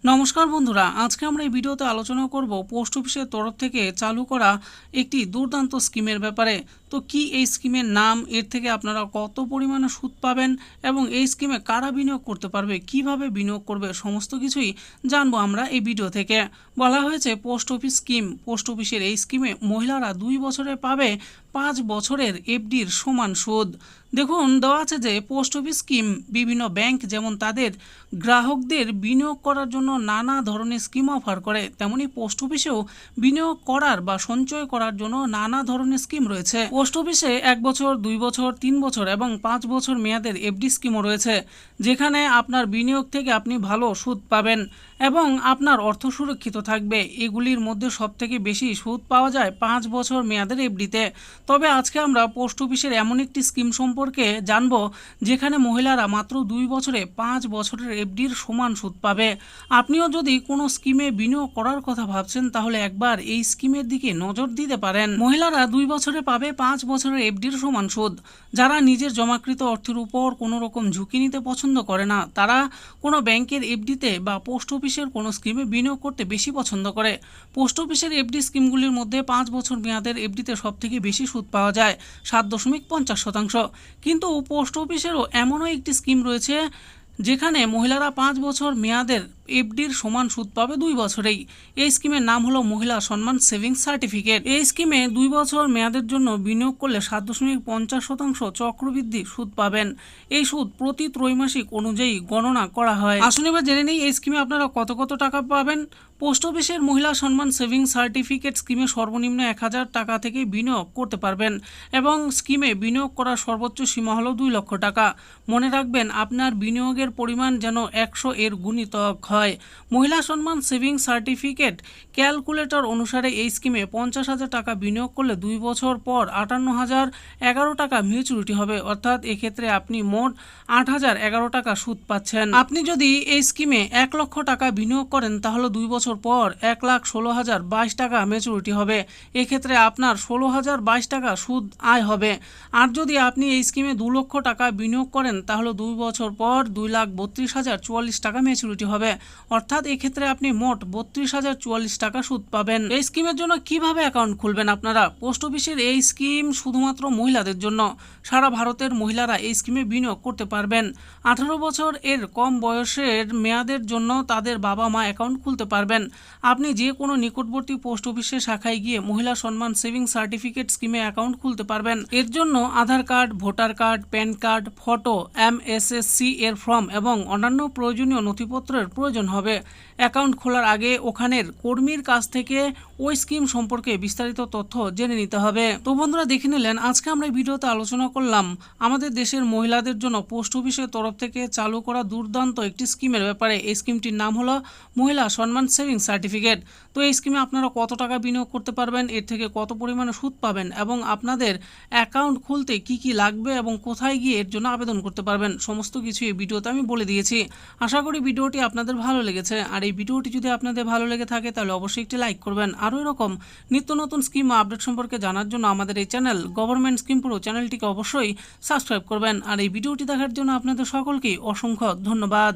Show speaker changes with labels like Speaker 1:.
Speaker 1: নমস্কার বন্ধুরা, আজকে আমরা এই ভিডিওতে আলোচনা করব পোস্ট অফিসের তরফ থেকে চালু করা একটি দুর্দান্ত স্কিমের ব্যাপারে। তো কি এই স্কিমের নাম, এর থেকে আপনারা কত পরিমাণে সুদ পাবেন এবং এই স্কিমে কারা বিনিয়োগ করতে পারবে, কিভাবে বিনিয়োগ করবে, সমস্ত কিছুই জানবো আমরা এই ভিডিও থেকে। বলা হয়েছে পোস্ট অফিস স্কিম। পোস্ট অফিসের এই স্কিমে মহিলারা 2 বছরে পাবে 5 বছরের এফডির সমান সুদ। দেখুন, দেওয়া আছে যে পোস্ট অফিস স্কিম বিভিন্ন ব্যাংক যেমন তাদের গ্রাহকদের বিনিয়োগ করার জন্য নানা ধরনের স্কিম অফার করে, তেমনি পোস্ট অফিসেও বিনিয়োগ করার বা সঞ্চয় করার জন্য নানা ধরনের স্কিম রয়েছে। পোস্ট অফিসে 1 বছর, 2 বছর, 3 বছর এবং 5 বছর মেয়াদের এফডি স্কিমও রয়েছে, যেখানে আপনার বিনিয়োগ থেকে আপনি ভালো সুদ পাবেন এবং আপনার অর্থ সুরক্ষিত থাকবে। এগুলির মধ্যে সবথেকে বেশি সুদ পাওয়া যায় 5 বছর মেয়াদের এফডিতে। তবে আজকে আমরা পোস্ট অফিসের এমন একটি স্কিম সম্পর্কে জানব, যেখানে মহিলারা মাত্র 2 বছরে 5 বছরের এফডির সমান সুদ পাবে। আপনিও যদি কোনো স্কিমে বিনিয়োগ করার কথা ভাবছেন, তাহলে একবার এই স্কিমের দিকে নজর দিতে পারেন। মহিলারা 2 বছরে পাবে 5 বছরের এফডির সমান সুদ। যারা নিজের জমাকৃত অর্থের উপর কোনো রকম ঝুঁকি নিতে পছন্দ করে না, তারা কোনো ব্যাংকের এফডিতে বা পোস্ট অফিসের কোনো স্কিমে বিনিয়োগ করতে বেশি পছন্দ করে। পোস্ট অফিসের এফডি স্কিমগুলির মধ্যে 5 বছর মেয়াদের এফডিতে সবথেকে বেশি সুদ পাওয়া যায় 7.50%। কিন্তু পোস্ট অফিসেরও এমনও একটি স্কিম রয়েছে, যেখানে মহিলারা 5 বছর মেয়াদের এফডির সমান সুদ পাবে 2 বছরেই। এই স্কিমের নাম হলো মহিলা সম্মান সেভিংস সার্টিফিকেট। এই স্কিমে 2 বছর মেয়াদের জন্য বিনিয়োগ করলে 7.50% চক্রবৃদ্ধি সুদ পাবেন। এই সুদ প্রতি ত্রৈমাসিক অনুযায়ী গণনা করা হয়। আসুন এবার জেনে নেই এই স্কিমে আপনারা কত কত টাকা পাবেন। পোস্ট অফিসের মহিলা সম্মান সেভিংস সার্টিফিকেট স্কিমে সর্বনিম্ন 1000 টাকা থেকে বিনিয়োগ করতে পারবেন এবং স্কিমে বিনিয়োগ করার সর্বোচ্চ সীমা হলো 2 লক্ষ টাকা। মনে রাখবেন, আপনার বিনিয়োগের পরিমাণ যেন 100 এর গুণিতক হয়। মহিলা সম্মান সেভিংস সার্টিফিকেট ক্যালকুলেটর অনুসারে এই স্কিমে 50,000 টাকা বিনিয়োগ করলে 2 বছর পর 58,011 টাকা ম্যাচুরিটি হবে, অর্থাৎ এক্ষেত্রে আপনি মোট 8,011 টাকা সুদ পাচ্ছেন। আপনি যদি এই স্কিমে 1 লক্ষ টাকা বিনিয়োগ করেন, তাহলে 2 বছর পর 1,16,022 টাকা ম্যাচুরিটি হবে। এক্ষেত্রে আপনার 16,022 টাকা সুদ আয় হবে। আর যদি আপনি এই স্কিমে 2 লক্ষ টাকা বিনিয়োগ করেন, তাহলে 2 বছর পর 2,32,044 টাকা ম্যাচুরিটি হবে, অর্থাৎ এক্ষেত্রে আপনি মোট 32,044 টাকা সুদ পাবেন। এই স্কিমের জন্য কিভাবে অ্যাকাউন্ট খুলবেন আপনারা? পোস্ট অফিসের এই স্কিম শুধুমাত্র মহিলাদের জন্য। সারা ভারতের মহিলারা এই স্কিমে বিনিয়োগ করতে পারবেন। 18 বছর এর কম বয়সের মেয়াদের জন্য তাদের বাবা মা অ্যাকাউন্ট খুলতে পারবেন। আপনি যে কোনো নিকটবর্তী পোস্ট অফিসের শাখায় গিয়ে মহিলা সম্মান সেভিংস সার্টিফিকেট স্কিমে অ্যাকাউন্ট খুলতে পারবেন। এর জন্য Aadhaar card, voter card, PAN card, photo, MSSC এর ফর্ম এবং অন্যান্য প্রয়োজনীয় নথিপত্রের প্রয়োজন হবে। অ্যাকাউন্ট খোলার আগে ওখানের কর্মীর কাছ থেকে ওই স্কিম সম্পর্কে বিস্তারিত তথ্য জেনে নিতে হবে। তো বন্ধুরা, দেখে নিলেন আজকে আমরা এই ভিডিওতে আলোচনা করলাম আমাদের দেশের মহিলাদের জন্য পোস্ট অফিসের তরফ থেকে চালু করা দুর্দান্ত একটি স্কিমের ব্যাপারে। এই স্কিমটির নাম হলো মহিলা সম্মান সেভিংস সার্টিফিকেট। তো এই স্কিমে আপনারা কত টাকা বিনিয়োগ করতে পারবেন, এর থেকে কত পরিমাণে সুদ পাবেন এবং আপনাদের অ্যাকাউন্ট খুলতে কি কি লাগবে এবং কোথায় গিয়ে এর জন্য আবেদন করতে পারবেন, সমস্ত কিছু এই ভিডিওতে আমি বলে দিয়েছি। আশা করি ভিডিওটি আপনাদের ভালো লেগেছে। আর এই ভিডিওটি যদি আপনাদের ভালো লেগে থাকে, তাহলে অবশ্যই একটি লাইক করবেন। আরও এরকম নিত্য নতুন স্কিম আপডেট সম্পর্কে জানার জন্য আমাদের এই চ্যানেল গভর্নমেন্ট স্কিম পুরো চ্যানেলটিকে অবশ্যই সাবস্ক্রাইব করবেন। আর এই ভিডিওটি দেখার জন্য আপনাদের সকলকেই অসংখ্য ধন্যবাদ।